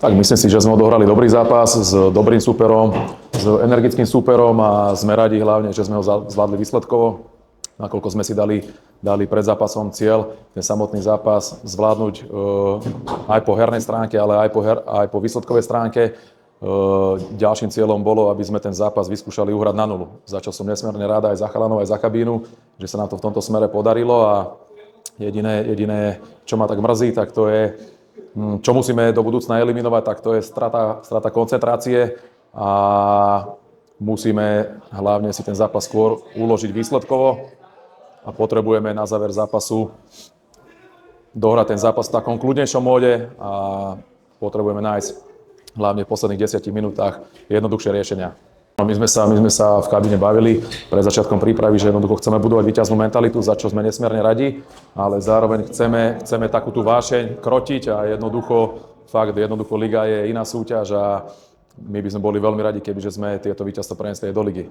Tak myslím si, že sme odohrali dobrý zápas s dobrým súperom, s energickým súperom a sme radi hlavne, že sme ho zvládli výsledkovo, nakoľko sme si dali pred zápasom cieľ ten samotný zápas zvládnuť aj po hernej stránke, ale aj po výsledkovej stránke. Ďalším cieľom bolo, aby sme ten zápas vyskúšali uhrať na nulu. Za čo som nesmierne rád aj za chalanov, aj za kabínu, že sa nám to v tomto smere podarilo a jediné, čo ma tak mrzí, tak to je, čo musíme do budúcna eliminovať, tak to je strata koncentrácie a musíme hlavne si ten zápas skôr uložiť výsledkovo a potrebujeme na záver zápasu dohrať ten zápas v takom kľudnejšom móde a potrebujeme nájsť hlavne v posledných 10 minútach jednoduchšie riešenia. My sme sa v kabíne bavili pred začiatkom prípravy, že jednoducho chceme budovať víťaznú mentalitu, za čo sme nesmierne radi, ale zároveň chceme takú tú vášeň krotiť a jednoducho liga je iná súťaž a my by sme boli veľmi radi, kebyže sme tieto víťazstvo preniesli aj do ligy.